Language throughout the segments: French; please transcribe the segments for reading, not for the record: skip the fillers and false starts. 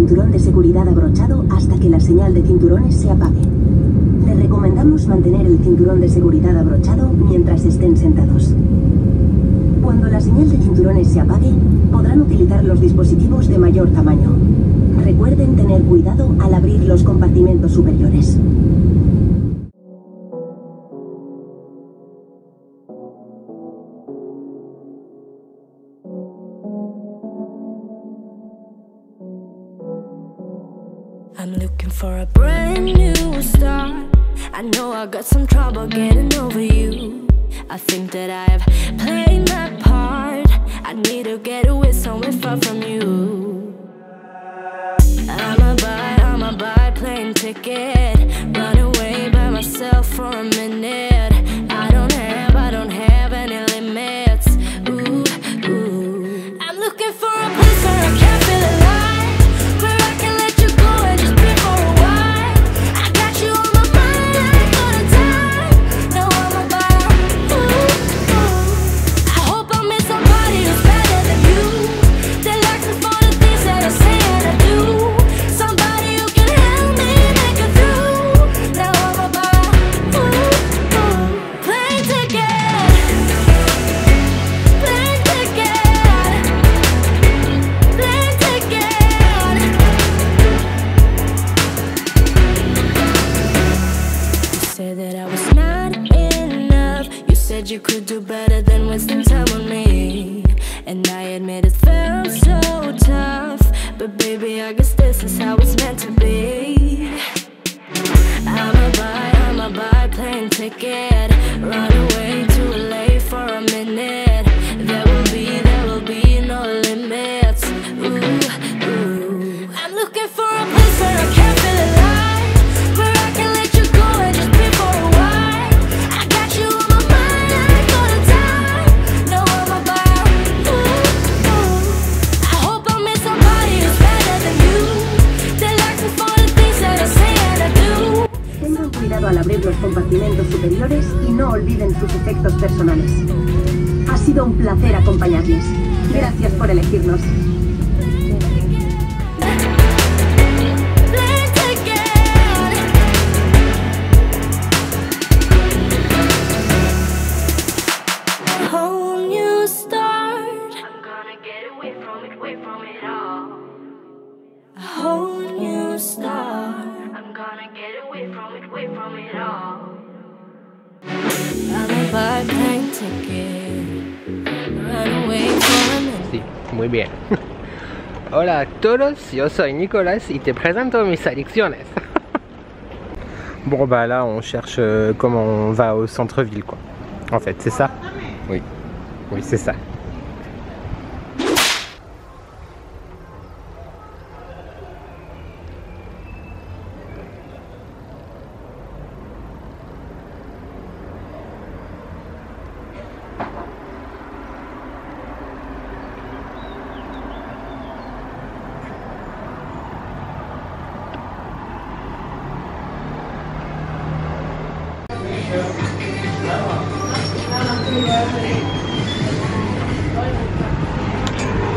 cinturón de seguridad abrochado hasta que la señal de cinturones se apague. Les recomendamos mantener el cinturón de seguridad abrochado mientras estén sentados. Cuando la señal de cinturones se apague, podrán utilizar los dispositivos de mayor tamaño. Recuerden tener cuidado al abrir los compartimentos superiores. I'm looking for a brand new start. I know I got some trouble getting over you. I think that I've played my part. I need to get away somewhere far from you. I'm a buy plane ticket. Run away by myself for a minute. I don't have any limits. Ooh, ooh. I'm looking for a place where I can feel alive, where I can let you go and just be for a while. I got you on my mind all the time. Now I'm about, ooh, ooh. I hope I meet somebody who's better than you, that likes me for the things that I say and I do. Somebody who can help me make it through. Now I'm about, ooh, ooh. Plane ticket, plane ticket, plane ticket. You said that I was not enough. You said you could do better than wasting time on me. And I admit it felt so tough, but baby, I guess this is how it's meant to be. I'm a buy plane ticket. Run away to LA for a minute. There will be no limits. Ooh, ooh. I'm looking for a place where I can feel alive, where I can let you go and just be for a while. I got you on my mind all the time. No, I'm about, ooh, ooh. I hope I meet somebody who's better than you, that likes me for the things that I say and I do. Tengan cuidado al abrir los compartimentos superiores y no olviden sus efectos personales. Ha sido un placer acompañarles. Gracias por elegirnos. Plane ticket, a whole new start. I'm gonna get away from it all. A whole new start. I'm gonna get away from it all. I'm a buy plane ticket. Run away from it. Sí, muy bien. Hola a todos, yo soy Nicolas y te présente mes adicciones. Bon bah là on cherche comment on va au centre-ville quoi. En fait c'est ça? Oui, oui c'est ça.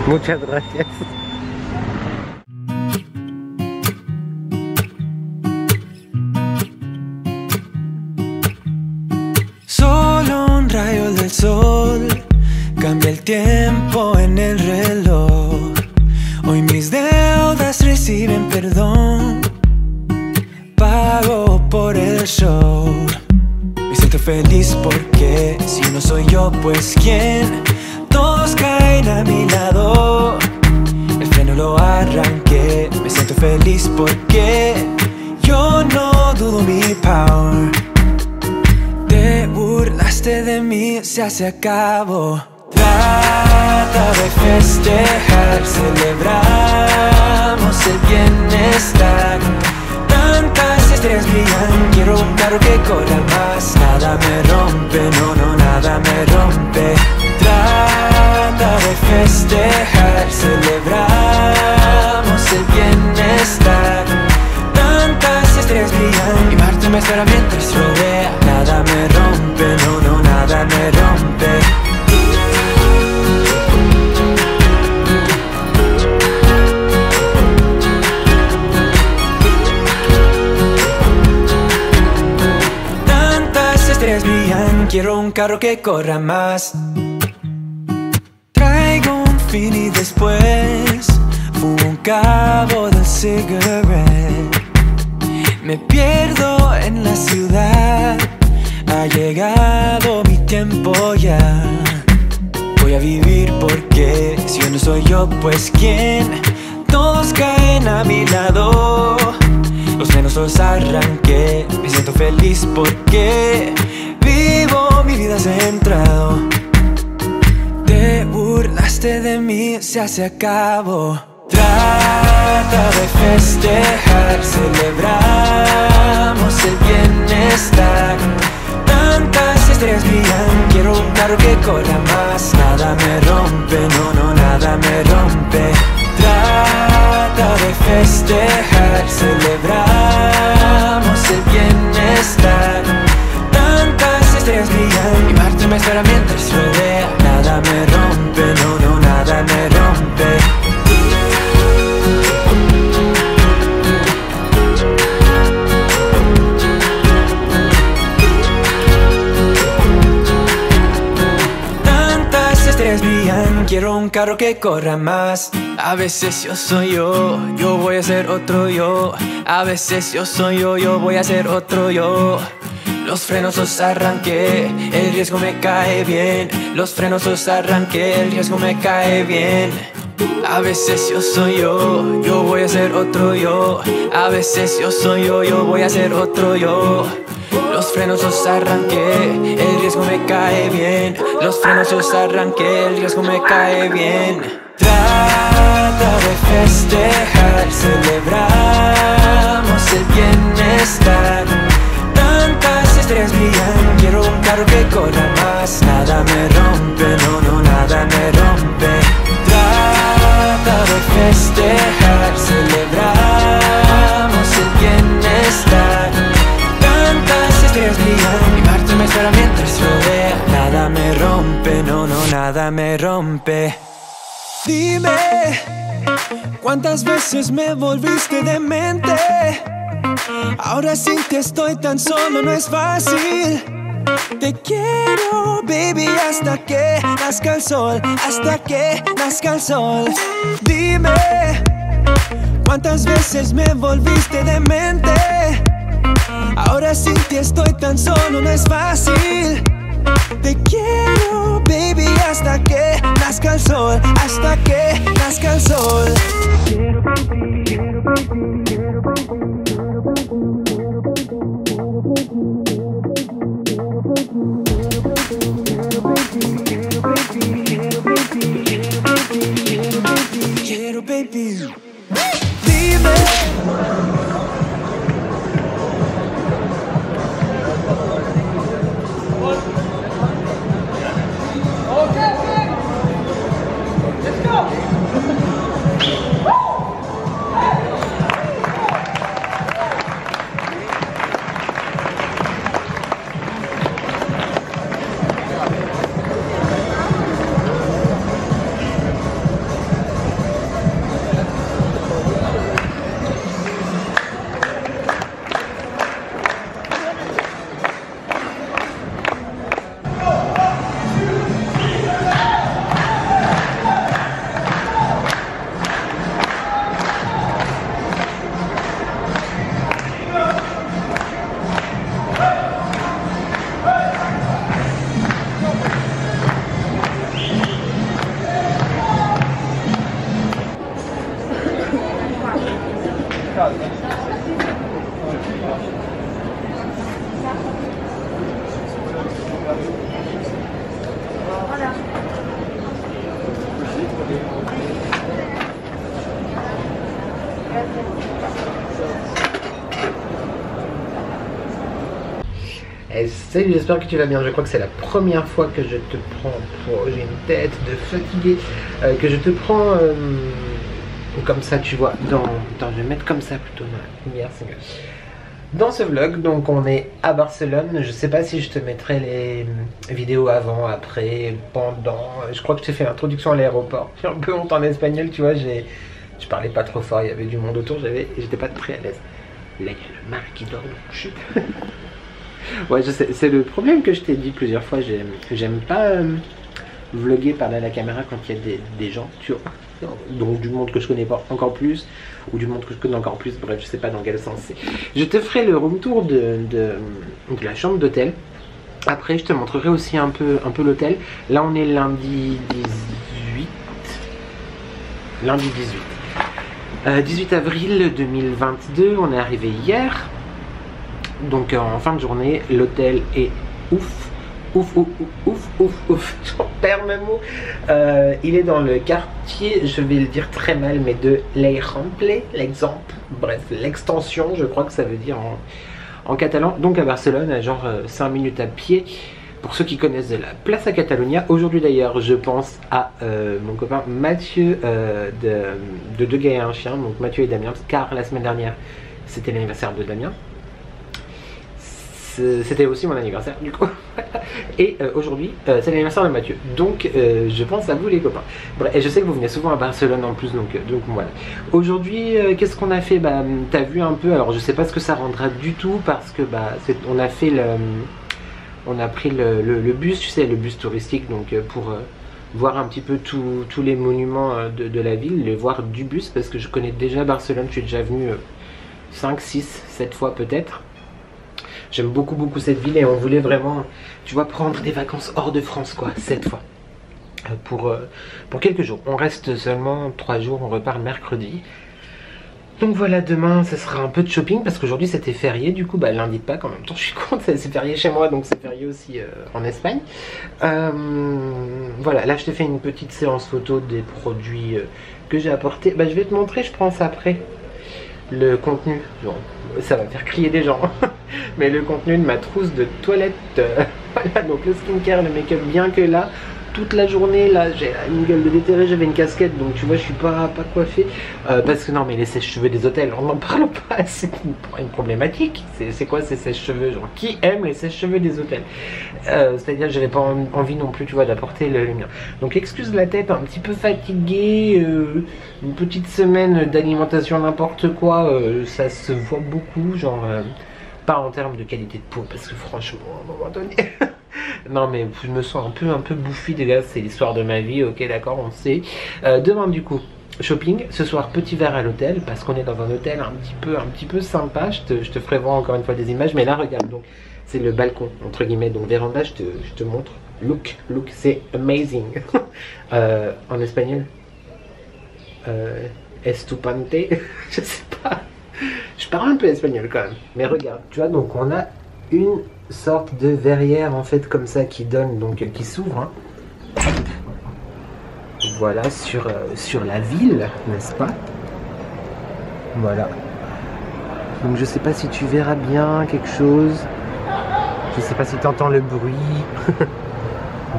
Muchas gracias. Solo un rayo del sol cambia el tiempo en el reloj. Hoy mis deudas reciben perdón, pago por el show. Me siento feliz porque si no soy yo, pues ¿quién? Todos caen a mi lado, el freno lo arranqué. Me siento feliz porque yo no dudo mi power. Te burlaste de mí, se acabó. Trata de festejar, celebramos el bienestar. Tantas estrellas brillan, quiero un carro que corra más. Nada me rompe, no, no, nada me rompe. Trata de festejar, celebramos el bienestar. Tantas estrellas brillan y Marte me espera mientras rodea. Nada me rompe, no, no, nada me rompe. quiero un carro que corra más. Traigo un fin y después fumo un cabo del cigarette. Me pierdo en la ciudad, ha llegado mi tiempo ya. Voy a vivir porque si no soy yo, pues ¿quién? Todos caen a mi lado, los frenos los arranqué. Me siento feliz porque vivo mi vida centrado. Te burlaste de mí, se hace a cabo. Trata de festejar, celebramos el bienestar. Tantas estrellas brillan, quiero un carro que corra más. Nada me rompe, no, no, nada me rompe. Trata de festejar, celebramos el bienestar. Tantas estrellas brillan y Marte me espera mientras rodea. Nada me rompe, no, no, nada me rompe. Quiero un carro que corra más. A veces yo soy yo, yo voy a ser otro yo. A veces yo soy yo, yo voy a ser otro yo. Los frenos los arranqué, el riesgo me cae bien. Los frenos los arranqué, el riesgo me cae bien. A veces yo soy yo, yo voy a ser otro yo. A veces yo soy yo, yo voy a ser otro yo. Los frenos los arranqué, el riesgo me cae bien. Los frenos los arranqué, el riesgo me cae bien. Trata de festejar, celebramos el bienestar. Tantas estrellas brillan, quiero un carro que corra más. Nada me rompe, no, no, nada me rompe. Trata de festejar, celebramos el bienestar. Tantas estrellas brillan y Marte me espera mientras rodea. Nada me rompe, no, no, nada me rompe. Dime, ¿cuántas veces me volviste demente? Ahora sin ti estoy tan solo, no es fácil. Te quiero, baby, hasta que nazca el sol. Hasta que nazca el sol. Dime, ¿cuántas veces me volviste demente? Ahora sin ti estoy tan solo, no es fácil. Te quiero, baby, hasta que nazca el sol. Hasta que nazca el sol. Quiero, baby. Dime. Salut, j'espère que tu vas bien. Je crois que c'est la première fois que je te prends pour... J'ai une tête de fatigué. Que je te prends comme ça, tu vois. Attends, je vais mettre comme ça plutôt dans la lumière, c'est mieux. Dans ce vlog, donc on est à Barcelone. Je sais pas si je te mettrai les vidéos avant, après, pendant. Je crois que je t'ai fait l'introduction à l'aéroport. J'ai un peu honte en espagnol, tu vois. Je parlais pas trop fort, il y avait du monde autour, j'étais pas très à l'aise. Là, il y a le mari qui dort, donc chut. Ouais, je sais, c'est le problème que je t'ai dit plusieurs fois. J'aime pas vlogger par la caméra quand il y a des gens, tu vois. Donc du monde que je connais pas encore plus, ou du monde que je connais encore plus, bref, je sais pas dans quel sens c'est. Je te ferai le room tour de la chambre d'hôtel. Après, je te montrerai aussi un peu l'hôtel. Là, on est lundi 18. Lundi 18. 18 avril 2022, on est arrivé hier. Donc en fin de journée, l'hôtel est ouf. Ouf, j'en perds mes mots. Il est dans le quartier, je vais le dire très mal, mais de l'Eixample, l'exemple, bref, l'extension, je crois que ça veut dire en catalan. Donc à Barcelone, à genre 5 minutes à pied. Pour ceux qui connaissent de la Place à Catalunya, aujourd'hui d'ailleurs, je pense à mon copain Mathieu de Deux gars et un chien, donc Mathieu et Damien, car la semaine dernière, c'était l'anniversaire de Damien. C'était aussi mon anniversaire du coup. Et aujourd'hui c'est l'anniversaire de Mathieu. Donc je pense à vous les copains. Bref, et je sais que vous venez souvent à Barcelone en plus, donc voilà. Aujourd'hui qu'est-ce qu'on a fait? Bah t'as vu un peu, alors je sais pas ce que ça rendra du tout parce que bah on a fait on a pris le bus, tu sais, le bus touristique, donc pour voir un petit peu tous les monuments de la ville, les voir du bus parce que je connais déjà Barcelone, je suis déjà venu 5, 6, 7 fois peut-être. J'aime beaucoup cette ville et on voulait vraiment, tu vois, prendre des vacances hors de France quoi, cette fois. Pour quelques jours. On reste seulement 3 jours, on repart mercredi. Donc voilà, demain ça sera un peu de shopping parce qu'aujourd'hui c'était férié, du coup bah lundi de Pâques en même temps, je suis contente, c'est férié chez moi donc c'est férié aussi en Espagne. Voilà, là je te fais une petite séance photo des produits que j'ai apportés. Bah je vais te montrer, je pense après. Le contenu, bon, ça va faire crier des gens, mais le contenu de ma trousse de toilette, voilà, donc le skincare, le make-up, bien que là, toute la journée, là, j'ai une gueule de déterré, j'avais une casquette, donc tu vois, je suis pas coiffée, parce que non, mais les sèche-cheveux des hôtels, on n'en parle pas, c'est une problématique, c'est quoi ces sèche-cheveux, genre, qui aime les sèche-cheveux des hôtels? C'est-à-dire que j'avais pas envie non plus, tu vois, d'apporter le mien. Donc excuse la tête, un petit peu fatiguée, une petite semaine d'alimentation n'importe quoi, ça se voit beaucoup, genre, pas en termes de qualité de peau, parce que franchement, à un moment donné... Non mais je me sens un peu bouffi, les gars, c'est l'histoire de ma vie, ok d'accord, on sait. Demain du coup, shopping, ce soir petit verre à l'hôtel, parce qu'on est dans un hôtel un petit peu sympa, je te ferai voir encore une fois des images, mais là regarde, donc c'est le balcon, entre guillemets, donc véranda, je te montre, look, c'est amazing. En espagnol, estupante, je sais pas, je parle un peu espagnol quand même, mais regarde, tu vois, donc on a une sorte de verrière en fait comme ça qui donne, donc qui s'ouvre, hein. Voilà, sur la ville, n'est-ce pas? Voilà, donc je sais pas si tu verras bien quelque chose, je sais pas si tu entends le bruit.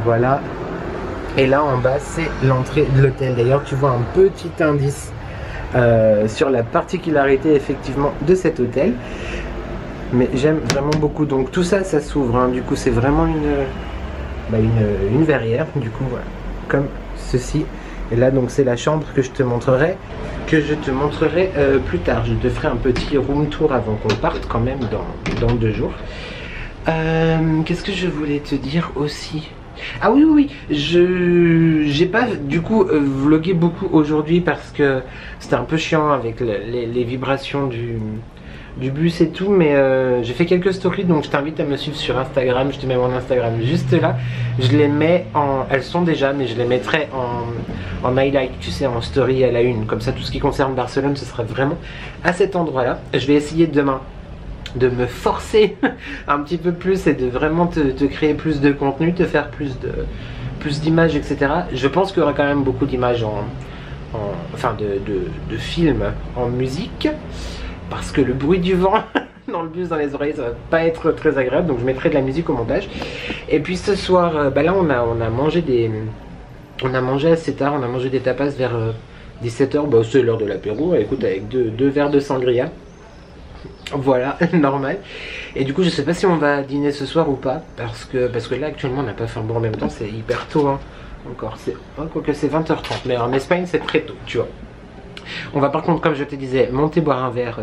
Voilà, et là en bas c'est l'entrée de l'hôtel. D'ailleurs tu vois un petit indice sur la particularité effectivement de cet hôtel. Mais j'aime vraiment beaucoup, donc tout ça, ça s'ouvre, hein. Du coup c'est vraiment une verrière, du coup voilà, comme ceci. Et là donc c'est la chambre que je te montrerai, plus tard. Je te ferai un petit room tour avant qu'on parte quand même dans 2 jours. Qu'est-ce que je voulais te dire aussi? Ah oui, j'ai pas du coup vlogué beaucoup aujourd'hui parce que c'était un peu chiant avec les vibrations du bus et tout, mais j'ai fait quelques stories, donc je t'invite à me suivre sur Instagram. Je te mets mon Instagram juste là, je les mets elles sont déjà, mais je les mettrai en highlight, tu sais, en story à la une, comme ça tout ce qui concerne Barcelone ce sera vraiment à cet endroit là. Je vais essayer demain de me forcer un petit peu plus et de vraiment te créer plus de contenu, te faire plus d'images, etc. Je pense qu'il y aura quand même beaucoup d'images enfin de films en musique, parce que le bruit du vent dans le bus, dans les oreilles, ça va pas être très agréable, donc je mettrai de la musique au montage. Et puis ce soir, bah là on a mangé assez tard, on a mangé des tapas vers 17 h, bah c'est l'heure de l'apéro, écoute, avec deux verres de sangria. Voilà, normal. Et du coup je sais pas si on va dîner ce soir ou pas, parce que là actuellement on n'a pas faim. Bon, en même temps c'est hyper tôt, hein. Encore, quoique c'est 20 h 30, mais en Espagne c'est très tôt, tu vois. On va par contre, comme je te disais, monter boire un verre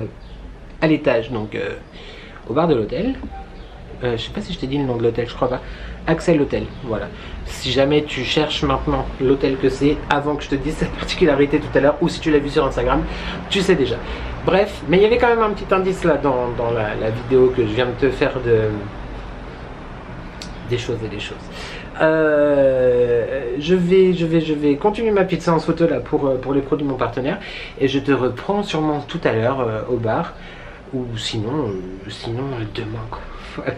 à l'étage, donc au bar de l'hôtel. je sais pas si je t'ai dit le nom de l'hôtel, je crois pas. Axel Hôtel, voilà. Si jamais tu cherches maintenant l'hôtel que c'est, avant que je te dise cette particularité tout à l'heure, ou si tu l'as vu sur Instagram, tu sais déjà. Bref, mais il y avait quand même un petit indice là dans la vidéo que je viens de te faire des choses et des choses. Je vais continuer ma petite séance photo là pour les produits de mon partenaire, et je te reprends sûrement tout à l'heure au bar, ou sinon demain quoi. Voilà.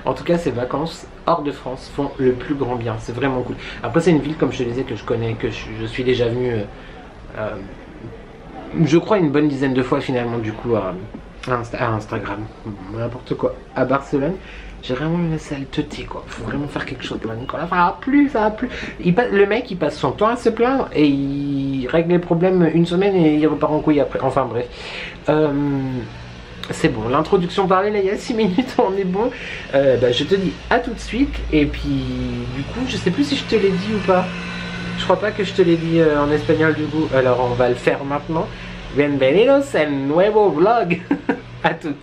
En tout cas, ces vacances hors de France font le plus grand bien, c'est vraiment cool. Après, c'est une ville, comme je te disais, que je connais, que je suis déjà venu, je crois, une bonne dizaine de fois finalement, du coup, à Instagram, n'importe quoi. À Barcelone, j'ai vraiment une salle teutée, quoi. Faut vraiment faire quelque chose là, Nicolas. Ça va plus. Le mec, il passe son temps à se plaindre et il règle les problèmes une semaine et il repart en couille après. Enfin, bref. C'est bon, l'introduction parlée là il y a 6 minutes, on est bon. Je te dis à tout de suite. Et puis du coup je sais plus si je te l'ai dit ou pas. Je crois pas que je te l'ai dit en espagnol du coup. Alors on va le faire maintenant. Bienvenidos a un nuevo vlog. À tout.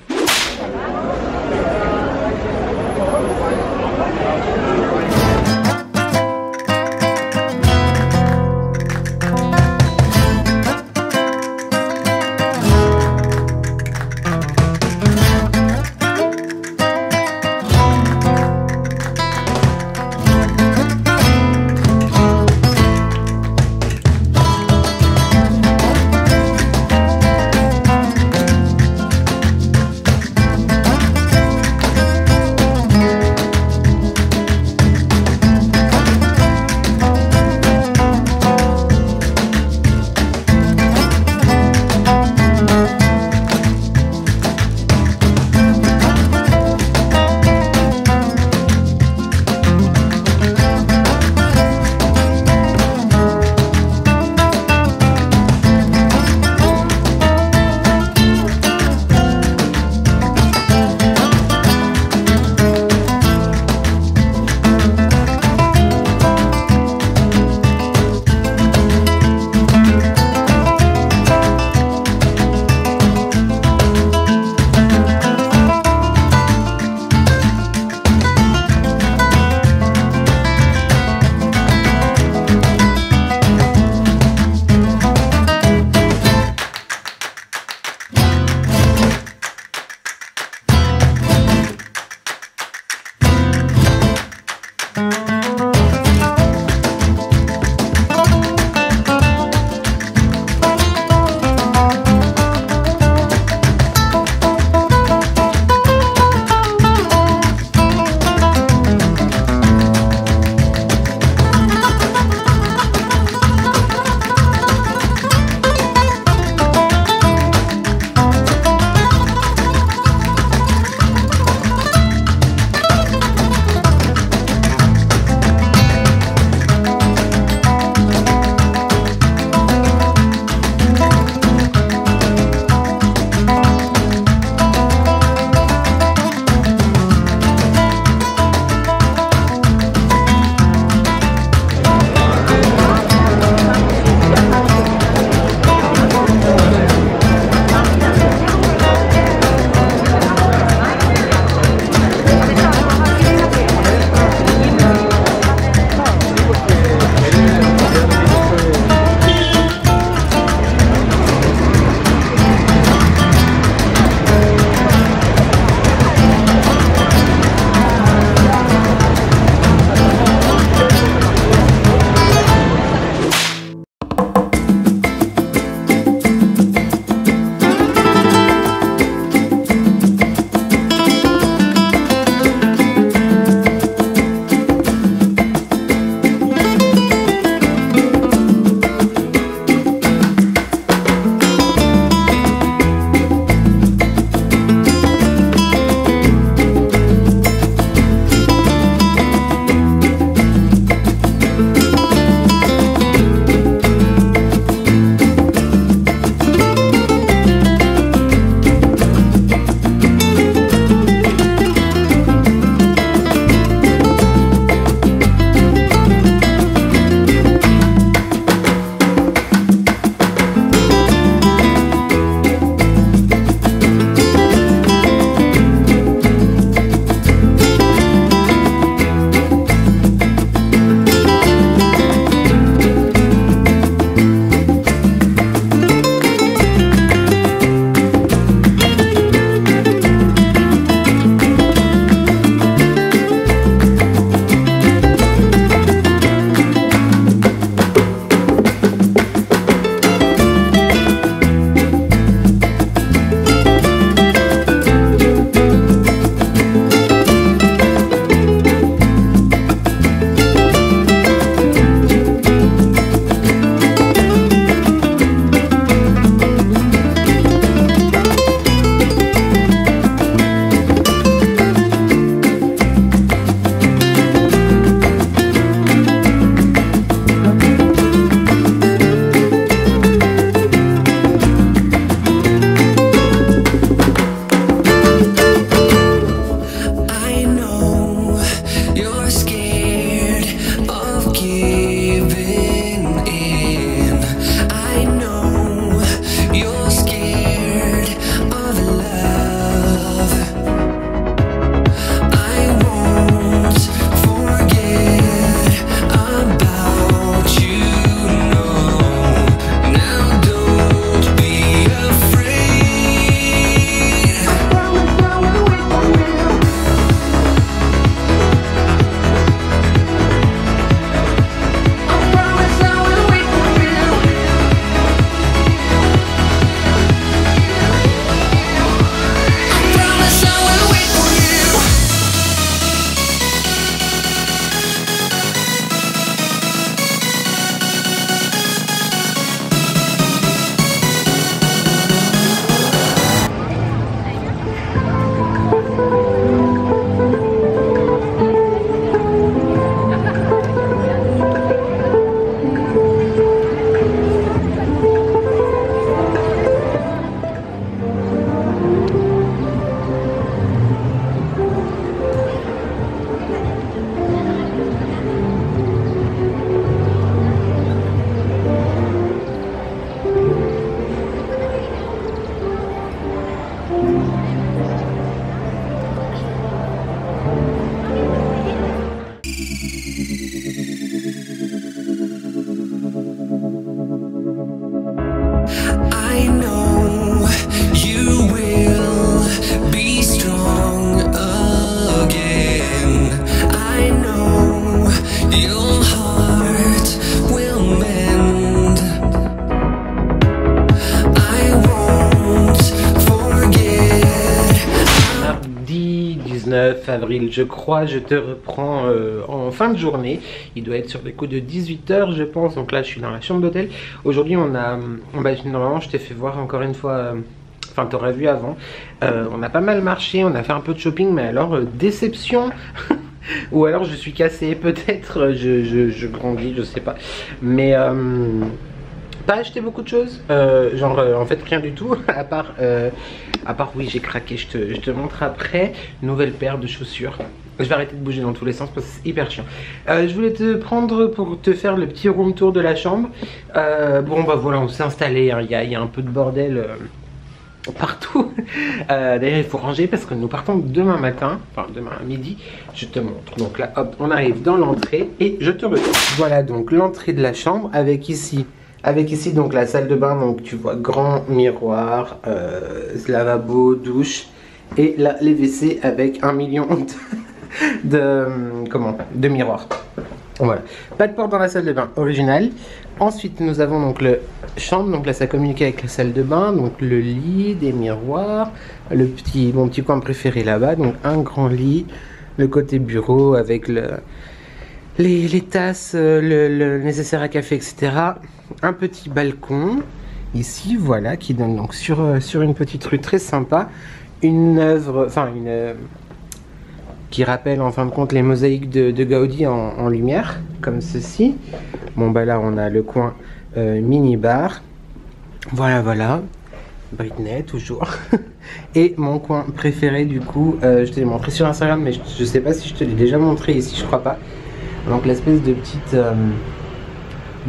9 avril, je crois. Je te reprends en fin de journée. Il doit être sur les coups de 18 h, je pense. Donc là, je suis dans la chambre d'hôtel. Aujourd'hui, on a... normalement, je t'ai fait voir encore une fois... Enfin, t'aurais vu avant. On a pas mal marché, on a fait un peu de shopping, mais alors, déception. Ou alors, je suis cassé, peut-être. Je grandis, je sais pas. Mais... pas acheté beaucoup de choses, en fait rien du tout, à part oui j'ai craqué, je te montre après, nouvelle paire de chaussures. Je vais arrêter de bouger dans tous les sens parce que c'est hyper chiant. Je voulais te prendre pour te faire le petit room tour de la chambre. Bon bah voilà, on s'est installé, hein. Il y a un peu de bordel partout. D'ailleurs il faut ranger parce que nous partons demain matin, enfin demain à midi. Je te montre. Donc là hop, on arrive dans l'entrée et je te retrouve. Voilà donc l'entrée de la chambre avec ici donc la salle de bain. Donc tu vois grand miroir, lavabo, douche et là les WC avec 1 million de miroirs. Voilà, pas de porte dans la salle de bain originale. Ensuite nous avons donc le chambre, donc là ça communique avec la salle de bain, donc le lit, des miroirs, mon petit coin préféré là-bas, donc un grand lit, le côté bureau avec les tasses, le nécessaire à café, etc. Un petit balcon ici, voilà, qui donne donc sur une petite rue très sympa. Une œuvre, qui rappelle en fin de compte les mosaïques de Gaudi en lumière, comme ceci. Bon bah là on a le coin mini bar. Voilà. Britney toujours. Et mon coin préféré du coup, je te l'ai montré sur Instagram, mais je sais pas si je te l'ai déjà montré ici, je crois pas. Donc l'espèce de petite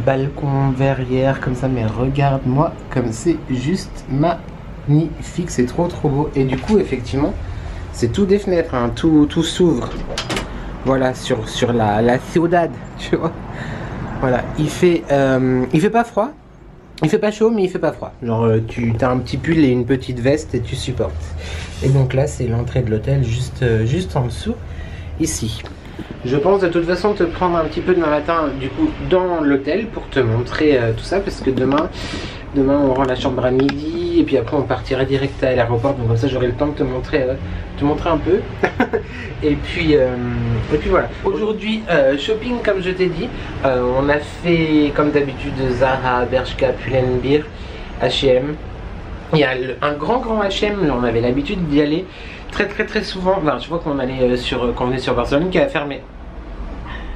balcon verrière comme ça, mais regarde-moi comme c'est juste magnifique, c'est trop beau. Et du coup effectivement c'est tout des fenêtres, hein, tout s'ouvre. Voilà, sur la ciudad, tu vois. Voilà, il fait pas froid, il fait pas chaud, mais il fait pas froid. Genre tu as un petit pull et une petite veste et tu supportes. Et donc là c'est l'entrée de l'hôtel juste en dessous, ici. Je pense de toute façon te prendre un petit peu demain matin du coup dans l'hôtel pour te montrer tout ça, parce que demain on rend la chambre à midi et puis après on partira direct à l'aéroport, donc comme ça j'aurai le temps de te montrer un peu. et puis voilà. Aujourd'hui shopping comme je t'ai dit, on a fait comme d'habitude Zara, Bershka, Pull&Bear, H&M. Il y a un grand H&M, on avait l'habitude d'y aller très souvent. Enfin, je vois qu'on allait quand on est sur Barcelone, qui a fermé.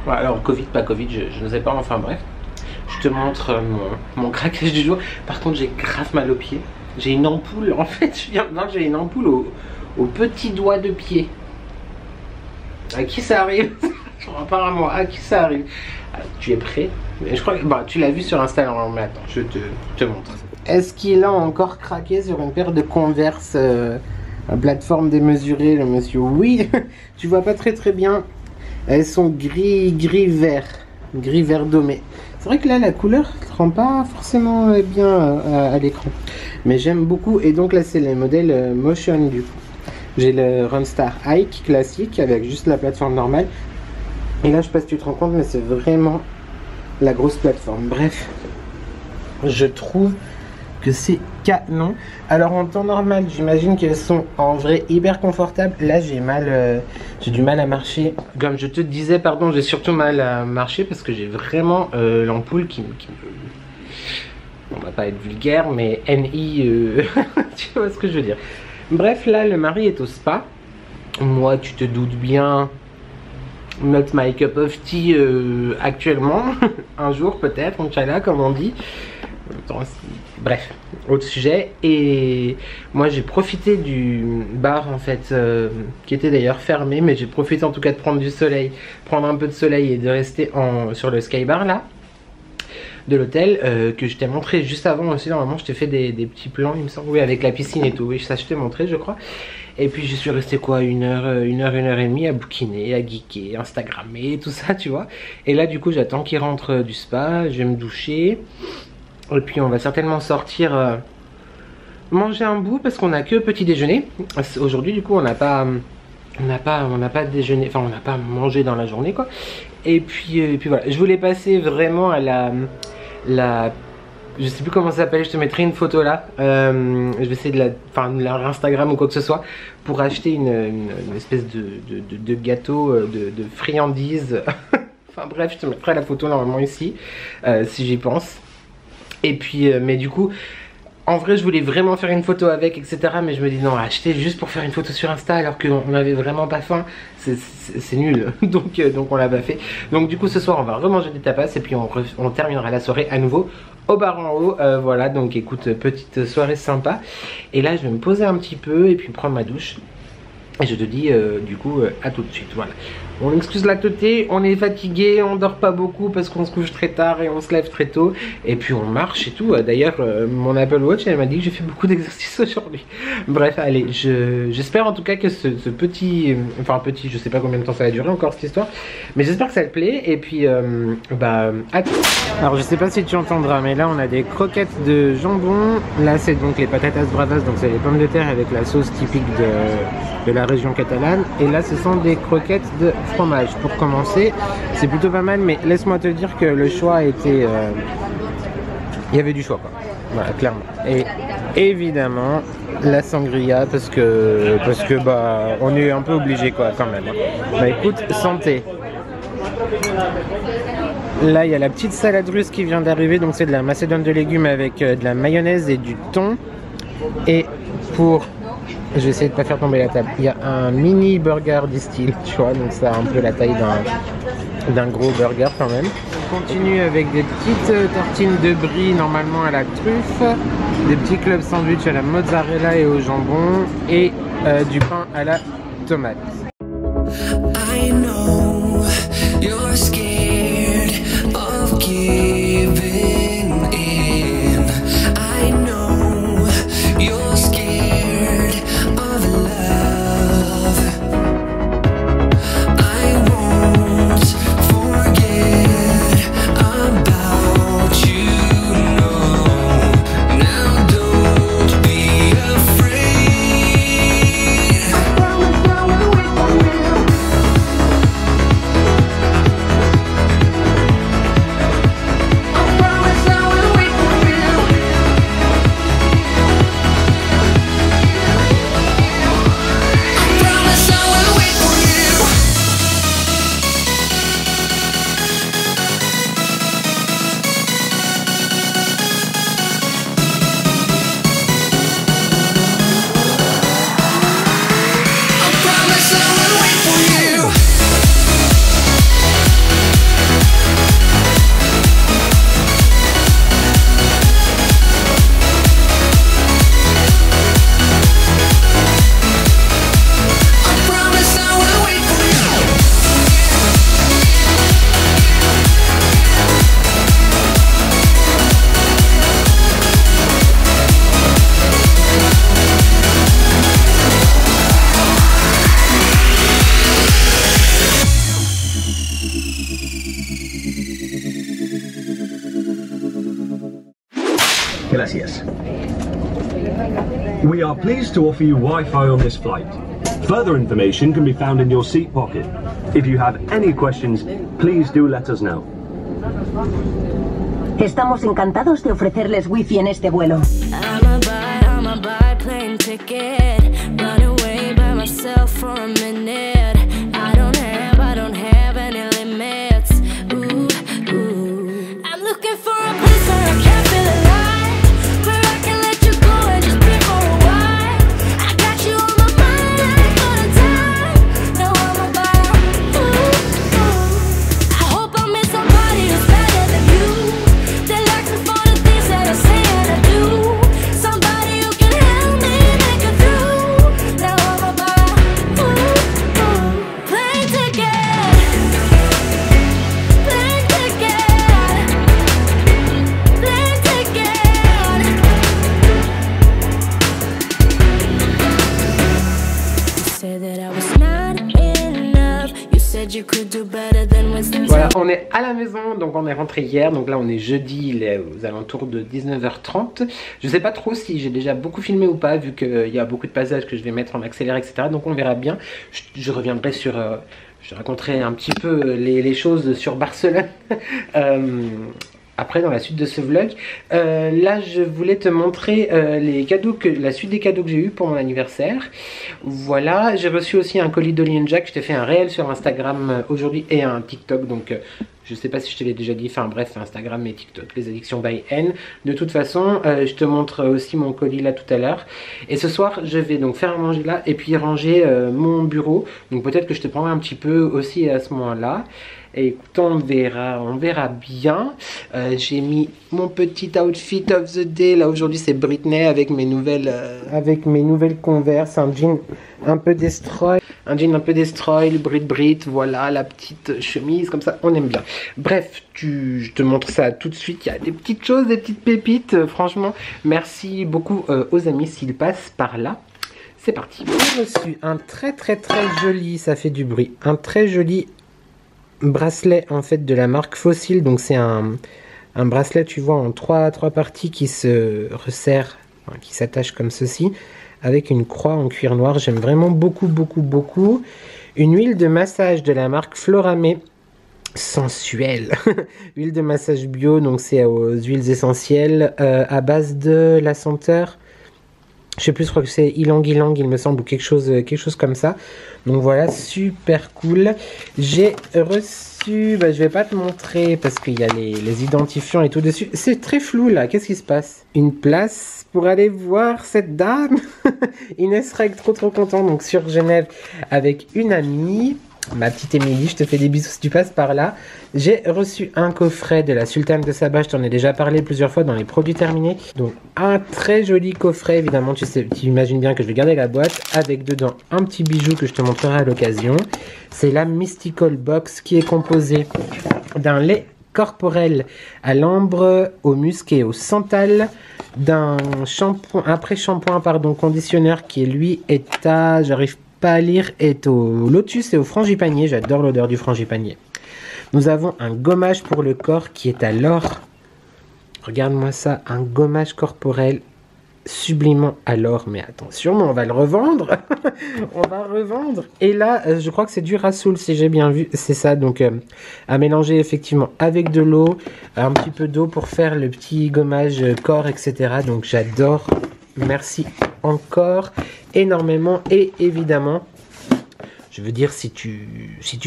Voilà, alors Covid, pas Covid, je ne sais pas, enfin bref. Je te montre mon craquage du jour. Par contre j'ai grave mal aux pieds. J'ai une ampoule en fait, je viens de voir que j'ai une ampoule au petit doigt de pied. À qui ça arrive? Apparemment, à qui ça arrive? Tu es prêt? Je crois que tu l'as vu sur Instagram, mais attends, je te montre. Est-ce qu'il a encore craqué sur une paire de Converse plateforme démesurée, le monsieur? Oui, tu vois pas très bien. Elles sont gris vert domé. C'est vrai que là la couleur ne rend pas forcément bien à l'écran, mais j'aime beaucoup. Et donc là c'est le modèle Motion du coup. J'ai le Runstar Hike classique avec juste la plateforme normale. Et là je sais pas si tu te rends compte, mais c'est vraiment la grosse plateforme. Bref, je trouve que c'est canon. Alors en temps normal j'imagine qu'elles sont en vrai hyper confortables. Là j'ai du mal à marcher. Comme je te disais, pardon, j'ai surtout mal à marcher parce que j'ai vraiment l'ampoule qui me... On va pas être vulgaire, mais NI, tu vois ce que je veux dire. Bref, là le mari est au spa. Moi tu te doutes bien, not my cup of tea actuellement. Un jour peut-être, Inch'Allah comme on dit. Bref, autre sujet. Et moi j'ai profité du bar en fait, qui était d'ailleurs fermé, mais j'ai profité en tout cas de prendre du soleil, prendre un peu de soleil et de rester sur le sky bar là de l'hôtel, que je t'ai montré juste avant aussi. Normalement je t'ai fait des petits plans il me semble, oui, avec la piscine et tout, oui, ça je t'ai montré je crois. Et puis je suis resté quoi, une heure et demie à bouquiner, à geeker, instagrammer, tout ça tu vois. Et là du coup j'attends qu'il rentre du spa, je vais me doucher. Et puis on va certainement sortir manger un bout parce qu'on a que petit déjeuner. Aujourd'hui du coup on n'a pas déjeuné, enfin on n'a pas mangé dans la journée quoi. Et puis voilà, je voulais passer vraiment à la je sais plus comment ça s'appelle, je te mettrai une photo là. Je vais essayer de leur Instagram ou quoi que ce soit pour acheter une espèce de gâteau, de friandise. Enfin bref, je te mettrai la photo normalement ici, si j'y pense. Et puis, mais du coup, en vrai, je voulais vraiment faire une photo avec, etc. Mais je me dis non, acheter juste pour faire une photo sur Insta alors qu'on n'avait vraiment pas faim, c'est nul. Donc on l'a pas fait. Donc du coup, ce soir, on va remanger des tapas et puis on terminera la soirée à nouveau au bar en haut. Voilà, donc écoute, petite soirée sympa. Et là, je vais me poser un petit peu et puis prendre ma douche. Et je te dis du coup à tout de suite, voilà. On excuse la teuté, on est fatigué, on dort pas beaucoup parce qu'on se couche très tard et on se lève très tôt. Et puis on marche et tout. D'ailleurs, mon Apple Watch, elle m'a dit que j'ai fait beaucoup d'exercices aujourd'hui. Bref, allez, j'espère en tout cas que ce petit... Enfin petit, je sais pas combien de temps ça va durer encore cette histoire. Mais j'espère que ça te plaît. Et puis, à tout. Alors je sais pas si tu entendras, mais là on a des croquettes de jambon. Là c'est donc les patatas bravas, donc c'est les pommes de terre avec la sauce typique de la région catalane. Et là ce sont des croquettes de fromage. Pour commencer, c'est plutôt pas mal, mais laisse-moi te dire que le choix était... il y avait du choix quoi. Voilà, clairement. Et évidemment la sangria parce que bah on est un peu obligé quoi quand même. Bah écoute, santé. Là il y a la petite salade russe qui vient d'arriver, donc c'est de la macédoine de légumes avec de la mayonnaise et du thon. Et pour... je vais essayer de pas faire tomber la table. Il y a un mini burger distil, tu vois, donc ça a un peu la taille d'un gros burger quand même. On continue avec des petites tartines de brie normalement à la truffe, des petits clubs sandwich à la mozzarella et au jambon et du pain à la tomate. I know you're scared of giving in. I know you're scared of love. I won't forget about you, no. Now don't be afraid. I promise I will wait for you. I promise I will wait for you. I promise I will wait for you. I promise I will wait for you. I promise I will wait for you. Gracias. We are pleased to offer you Wi-Fi on this flight. Further information can be found in your seat pocket. If you have any questions, please do let us know. Estamos encantados de ofrecerles wifi en este vuelo. I'ma buy plane ticket, run away by myself for a minute. I don't have any limits. Ooh. I'm looking for a place where I can feel alive, where I can let you go and just be for a while. I got you on my mind all the time. Now I'm about, I hope I meet somebody who's better than you, that likes me for the things that I say and I do. Somebody who can help me make it through. Now I'm about, plane ticket, plane ticket, plane ticket. You said that I was not enough. You said you could do better than Winston. Voilà, on est à la maison, donc on est rentré hier, donc là on est jeudi, il est aux alentours de 19h30. Je sais pas trop si j'ai déjà beaucoup filmé ou pas, vu qu'il y a beaucoup de passages que je vais mettre en accéléré, etc. Donc on verra bien. Je reviendrai sur... je raconterai un petit peu les choses sur Barcelone après dans la suite de ce vlog. Là je voulais te montrer la suite des cadeaux que j'ai eu pour mon anniversaire. Voilà, j'ai reçu aussi un colis d'Oli & Jack. Je t'ai fait un réel sur Instagram aujourd'hui et un TikTok, donc je sais pas si je te l'ai déjà dit, enfin bref, Instagram et TikTok, les addictions by N. De toute façon, je te montre aussi mon colis là tout à l'heure. Et ce soir, je vais donc faire à manger là et puis ranger mon bureau. Donc peut-être que je te prendrai un petit peu aussi à ce moment-là. Et écoute, on verra bien. J'ai mis mon petit outfit of the day. Là aujourd'hui c'est Britney avec mes nouvelles Converse, un jean un peu destroy, Brit, voilà la petite chemise comme ça, on aime bien. Bref, je te montre ça tout de suite. Il y a des petites choses, des petites pépites. Franchement, merci beaucoup aux amis s'ils passent par là. C'est parti. J'ai reçu un très joli, ça fait du bruit, un très joli bracelet en fait de la marque Fossil. Donc c'est un bracelet, tu vois, en trois parties qui se resserrent, enfin, qui s'attachent comme ceci, avec une croix en cuir noir. J'aime vraiment beaucoup. Une huile de massage de la marque Floramé, sensuelle. Huile de massage bio, donc c'est aux huiles essentielles à base de la senteur, je sais plus, je crois que c'est ylang ylang il me semble, ou quelque chose comme ça. Donc voilà, super cool. J'ai reçu, je vais pas te montrer parce qu'il y a les identifiants et tout dessus. C'est très flou là, qu'est-ce qui se passe? Une place pour aller voir cette dame. Inès Reg, trop content, donc sur Genève avec une amie. Ma petite Émilie, je te fais des bisous si tu passes par là. J'ai reçu un coffret de la Sultane de Saba, je t'en ai déjà parlé plusieurs fois dans les produits terminés. Donc un très joli coffret, évidemment, tu imagines bien que je vais garder la boîte, avec dedans un petit bijou que je te montrerai à l'occasion. C'est la Mystical Box qui est composée d'un lait corporel à l'ambre, au musc et au santal, d'un shampoing, un pré-shampoing conditionneur qui lui est à, j'arrive pas à lire, est au lotus et au frangipanier. J'adore l'odeur du frangipanier. Nous avons un gommage pour le corps qui est à l'or. Regarde-moi ça, un gommage corporel sublimant à l'or. Mais attention, on va le revendre. On va revendre. Et là, je crois que c'est du Rasoul, si j'ai bien vu. C'est ça, donc à mélanger effectivement avec de l'eau, un petit peu d'eau pour faire le petit gommage corps, etc. Donc j'adore. Merci encore énormément. Et évidemment, je veux dire, si tu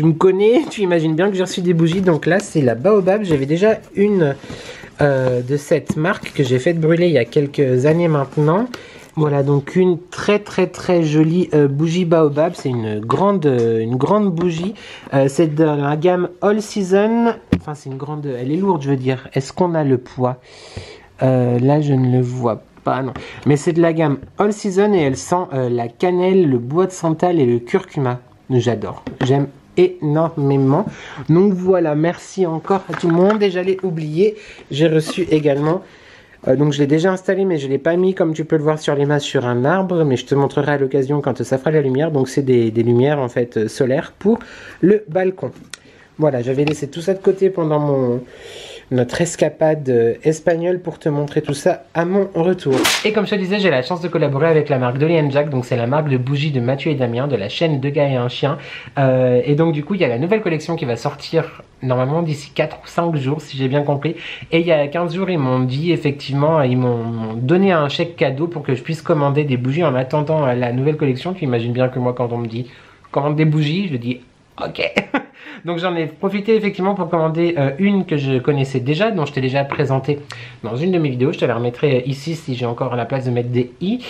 me connais, tu imagines bien que j'ai reçu des bougies. Donc là, c'est la Baobab. J'avais déjà une de cette marque que j'ai fait brûler il y a quelques années maintenant. Voilà, donc une très jolie bougie Baobab. C'est une grande bougie. C'est de la gamme All Season. Enfin, c'est une grande... Elle est lourde, je veux dire. Est-ce qu'on a le poids? Là, je ne le vois pas, non. Mais c'est de la gamme All Season et elle sent la cannelle, le bois de santal et le curcuma. J'adore. J'aime énormément. Donc voilà, merci encore à tout le monde. Et j'allais oublier, j'ai reçu également... donc je l'ai déjà installé, mais je ne l'ai pas mis, comme tu peux le voir sur l'image, sur un arbre. Mais je te montrerai à l'occasion quand ça fera la lumière. Donc c'est des lumières en fait solaires pour le balcon. Voilà, j'avais laissé tout ça de côté pendant notre escapade espagnole pour te montrer tout ça à mon retour. Et comme je te disais, j'ai la chance de collaborer avec la marque d'Oli & Jack. Donc c'est la marque de bougies de Mathieu et Damien, de la chaîne Deux gars et un chien. Et donc du coup, il y a la nouvelle collection qui va sortir normalement d'ici 4 ou 5 jours, si j'ai bien compris. Et il y a 15 jours, ils m'ont dit, effectivement, ils m'ont donné un chèque cadeau pour que je puisse commander des bougies en attendant la nouvelle collection. Tu imagines bien que moi, quand on me dit commande des bougies, je dis ok. Donc j'en ai profité effectivement pour commander une que je connaissais déjà, dont je t'ai déjà présenté dans une de mes vidéos. Je te la remettrai ici si j'ai encore la place de mettre des i.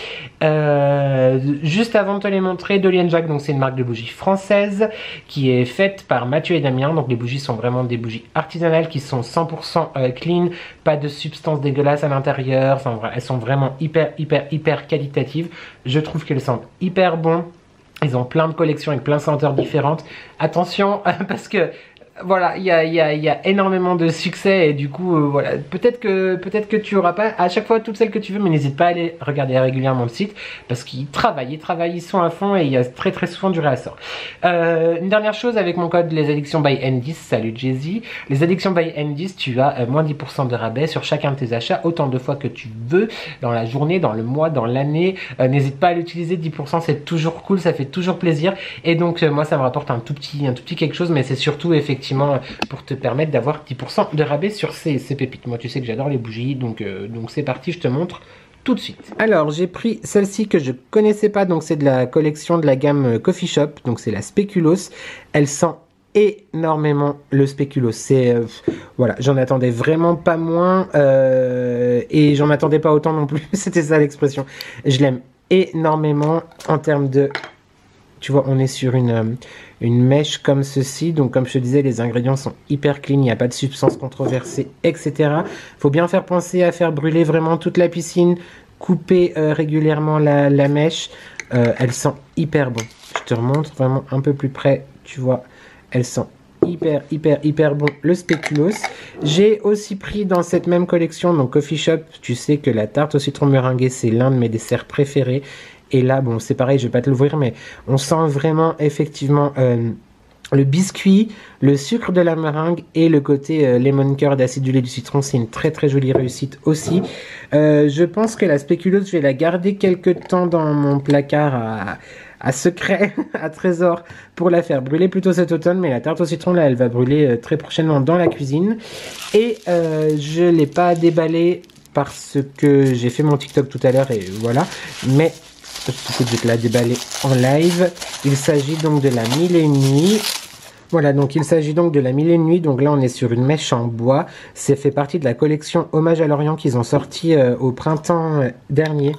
Juste avant de te les montrer, d'Oli & Jack, donc c'est une marque de bougies française qui est faite par Mathieu et Damien. Donc les bougies sont vraiment des bougies artisanales qui sont 100% clean, pas de substances dégueulasses à l'intérieur. Enfin elles sont vraiment hyper qualitatives. Je trouve qu'elles sentent hyper bon. Ils ont plein de collections avec plein de senteurs différentes. Attention, parce que voilà, il y a énormément de succès et du coup, voilà, peut-être que tu auras pas à chaque fois toutes celles que tu veux, mais n'hésite pas à aller regarder régulièrement le site parce qu'ils travaillent, ils sont à fond et il y a très souvent du réassort. Une dernière chose avec mon code les addictions by N10, salut Jay-Z, les addictions by N10, tu as moins 10% de rabais sur chacun de tes achats autant de fois que tu veux dans la journée, dans le mois, dans l'année. N'hésite pas à l'utiliser, 10% c'est toujours cool, ça fait toujours plaisir et donc moi ça me rapporte un tout petit quelque chose, mais c'est surtout effectivement effectivement pour te permettre d'avoir 10% de rabais sur ces pépites. Moi tu sais que j'adore les bougies, donc c'est parti, je te montre tout de suite. Alors j'ai pris celle-ci que je connaissais pas, donc c'est de la collection de la gamme Coffee Shop, donc c'est la Speculoos. Elle sent énormément le spéculoos, c'est voilà, j'en attendais vraiment pas moins et j'en attendais pas autant non plus. C'était ça l'expression. Je l'aime énormément en termes de, tu vois, on est sur une mèche comme ceci, donc comme je te disais, les ingrédients sont hyper clean, il n'y a pas de substances controversées, etc. Faut bien faire penser à faire brûler vraiment toute la piscine, couper régulièrement la mèche. Elle sent hyper bon. Je te remontre vraiment un peu plus près, tu vois, elle sent hyper bon le spéculoos. J'ai aussi pris dans cette même collection, donc Coffee Shop, tu sais que la tarte au citron meringuée, c'est l'un de mes desserts préférés. Et là, bon, c'est pareil, je vais pas te l'ouvrir, mais on sent vraiment effectivement le biscuit, le sucre de la meringue et le côté lemon curd acidulé du citron. C'est une très jolie réussite aussi. Je pense que la spéculoos, je vais la garder quelques temps dans mon placard à secret, à trésor, pour la faire brûler plutôt cet automne. Mais la tarte au citron, là, elle va brûler très prochainement dans la cuisine. Et je l'ai pas déballée parce que j'ai fait mon TikTok tout à l'heure et voilà. Mais je vais te la déballer en live. Il s'agit donc de la 1001 nuits. Voilà, donc il s'agit donc de la 1001 nuits. Donc là, on est sur une mèche en bois. C'est fait partie de la collection Hommage à l'Orient qu'ils ont sorti au printemps dernier.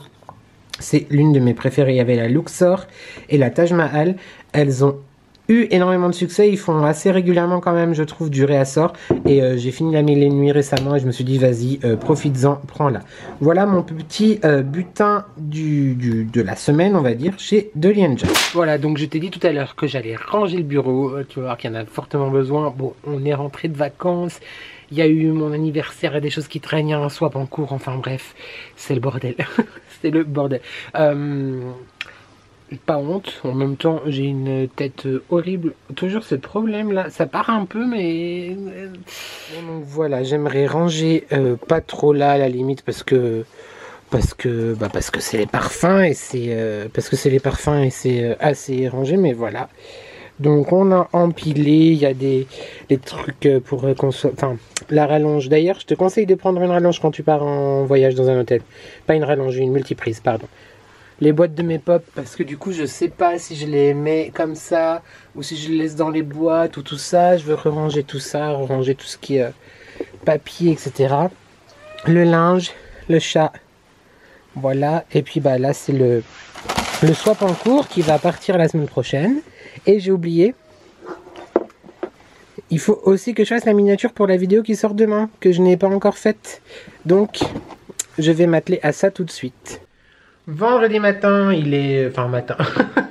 C'est l'une de mes préférées. Il y avait la Luxor et la Taj Mahal. Elles ont eu énormément de succès. Ils font assez régulièrement quand même, je trouve, du réassort. Et j'ai fini la 1001 nuits récemment et je me suis dit, vas-y, profites-en, prends-la. Voilà mon petit butin de la semaine, on va dire, chez Delienja. Voilà, donc je t'ai dit tout à l'heure que j'allais ranger le bureau. Tu vas voir qu'il y en a fortement besoin. Bon, on est rentré de vacances. Il y a eu mon anniversaire et des choses qui traînent, il y a un swap en cours, enfin bref, c'est le bordel. C'est le bordel. Pas honte, en même temps j'ai une tête horrible. Toujours ce problème là, ça part un peu mais... Bon, donc voilà, j'aimerais ranger pas trop là à la limite parce que c'est les parfums et c'est assez rangé, mais voilà. Donc on a empilé, il y a des trucs pour qu'on soit... Enfin, la rallonge. D'ailleurs, je te conseille de prendre une rallonge quand tu pars en voyage dans un hôtel. Pas une rallonge, une multiprise, pardon. Les boîtes de mes pop, parce que du coup, je sais pas si je les mets comme ça ou si je les laisse dans les boîtes ou tout ça. Je veux ranger tout ça, ranger tout ce qui est papier, etc. Le linge, le chat. Voilà. Et puis bah là, c'est le swap en cours qui va partir la semaine prochaine. Et j'ai oublié, il faut aussi que je fasse la miniature pour la vidéo qui sort demain, que je n'ai pas encore faite. Donc, je vais m'atteler à ça tout de suite. Vendredi matin, il est... Enfin, matin,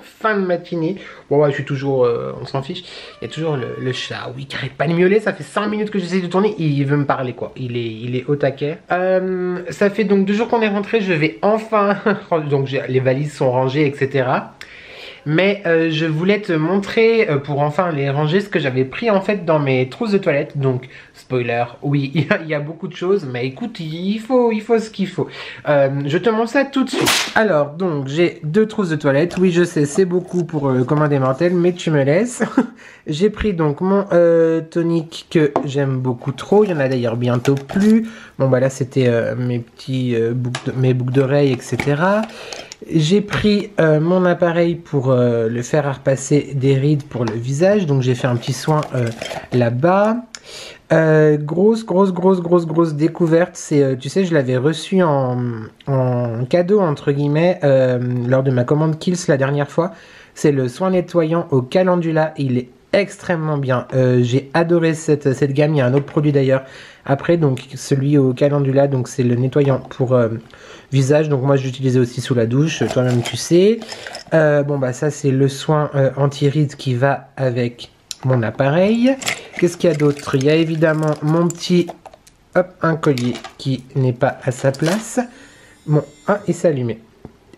fin de matinée. Bon, ouais, je suis toujours... on s'en fiche. Il y a toujours le chat, oui, qui arrête pas de miauler. Ça fait 5 minutes que j'essaie de tourner. Il veut me parler, quoi. Il est au taquet. Ça fait donc 2 jours qu'on est rentré. Je vais enfin... donc, les valises sont rangées, etc. Mais je voulais te montrer, pour enfin les ranger, ce que j'avais pris en fait dans mes trousses de toilette. Donc, spoiler, oui, il y a beaucoup de choses, mais écoute, il faut ce qu'il faut. Je te montre ça tout de suite. Alors, donc, j'ai 2 trousses de toilette. Oui, je sais, c'est beaucoup pour le commun des mortels, mais tu me laisses. J'ai pris donc mon tonique que j'aime beaucoup trop. Il y en a d'ailleurs bientôt plus. Bon, bah là, c'était mes petits boucles d'oreilles, etc. J'ai pris mon appareil pour le faire à repasser des rides pour le visage. Donc j'ai fait un petit soin là-bas. Grosse découverte. C'est, tu sais, je l'avais reçu en cadeau entre guillemets lors de ma commande Kiehl's la dernière fois. C'est le soin nettoyant au calendula. Il est extrêmement bien. J'ai adoré cette gamme. Il y a un autre produit d'ailleurs après, donc celui au calendula, donc c'est le nettoyant pour visage. Donc moi je l'utilisais aussi sous la douche, toi-même tu sais. Bon bah ça c'est le soin anti-rides qui va avec mon appareil. Qu'est-ce qu'il y a d'autre? Il y a évidemment mon petit, hop, un collier qui n'est pas à sa place. Bon, ah, il s'est allumé.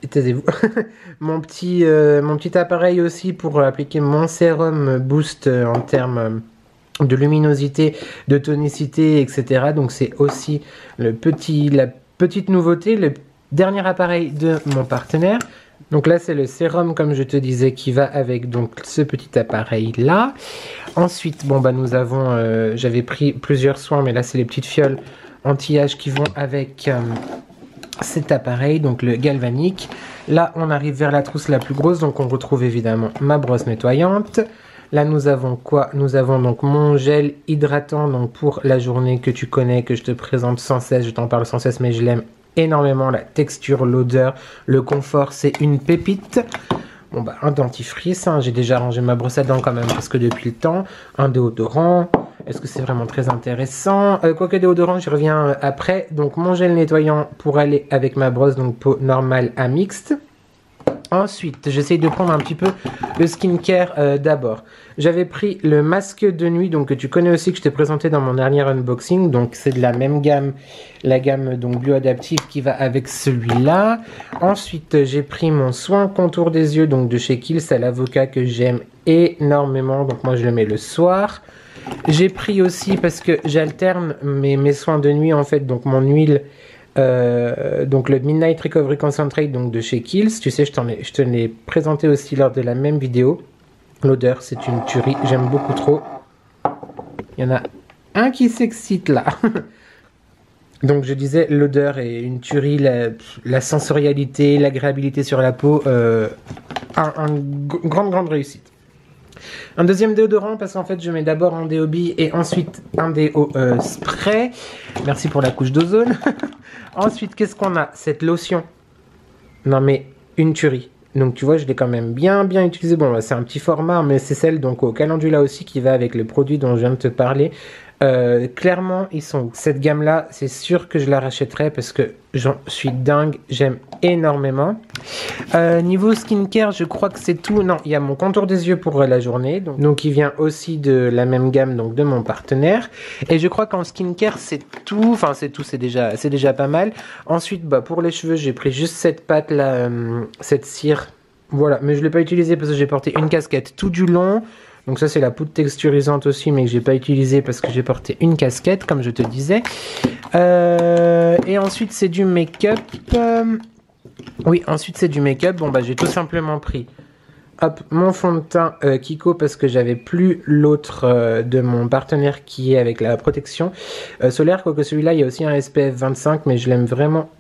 Taisez-vous. mon petit appareil aussi pour appliquer mon sérum boost en termes de luminosité, de tonicité, etc. Donc c'est aussi la petite nouveauté, le dernier appareil de mon partenaire. Donc là c'est le sérum comme je te disais qui va avec donc ce petit appareil là. Ensuite bon bah nous avons, j'avais pris plusieurs soins mais là c'est les petites fioles anti-âge qui vont avec cet appareil, donc le galvanique. Là on arrive vers la trousse la plus grosse, donc on retrouve évidemment ma brosse nettoyante. Là nous avons quoi? Nous avons donc mon gel hydratant donc pour la journée que tu connais, que je te présente sans cesse, je t'en parle sans cesse mais je l'aime énormément, la texture, l'odeur, le confort, c'est une pépite. Bon bah un dentifrice, hein. J'ai déjà rangé ma brosse à dents quand même parce que depuis le temps. Un déodorant, est-ce que c'est vraiment très intéressant? Quoique déodorant j'y reviens après. Donc mon gel nettoyant pour aller avec ma brosse, donc peau normale à mixte. Ensuite, j'essaye de prendre un petit peu le skincare d'abord. J'avais pris le masque de nuit, donc que tu connais aussi, que je t'ai présenté dans mon dernier unboxing. Donc c'est de la même gamme, la gamme donc bioadaptive qui va avec celui-là. Ensuite, j'ai pris mon soin contour des yeux, donc de chez Kiehl's, à l'avocat que j'aime énormément. Donc moi je le mets le soir. J'ai pris aussi parce que j'alterne mes soins de nuit en fait, donc mon huile. Donc le Midnight Recovery Concentrate donc de chez Kiehl's, tu sais je te l'ai présenté aussi lors de la même vidéo. L'odeur c'est une tuerie, j'aime beaucoup trop. Il y en a un qui s'excite là. Donc je disais l'odeur est une tuerie, la sensorialité, l'agréabilité sur la peau, grande réussite. Un deuxième déodorant parce qu'en fait je mets d'abord un déo bille et ensuite un déo spray. Merci pour la couche d'ozone. Ensuite qu'est-ce qu'on a? Cette lotion. Non mais une tuerie. Donc tu vois je l'ai quand même bien utilisé. Bon c'est un petit format mais c'est celle donc au calendula aussi qui va avec le produit dont je viens de te parler. Clairement ils sont où? Cette gamme là c'est sûr que je la rachèterai parce que j'en suis dingue, j'aime énormément. Niveau skincare je crois que c'est tout. Non il y a mon contour des yeux pour la journée donc il vient aussi de la même gamme donc de mon partenaire et je crois qu'en skincare c'est tout. Enfin c'est tout, c'est déjà pas mal. Ensuite bah pour les cheveux j'ai pris juste cette pâte là, cette cire, voilà, mais je l'ai pas utilisée parce que j'ai porté une casquette tout du long. Donc ça c'est la poudre texturisante aussi mais que j'ai pas utilisé parce que j'ai porté une casquette comme je te disais. Et ensuite c'est du make-up. Oui ensuite c'est du make-up. Bon bah j'ai tout simplement pris hop mon fond de teint Kiko parce que j'avais plus l'autre de mon partenaire qui est avec la protection solaire. Quoique celui-là il y a aussi un SPF 25 mais je l'aime vraiment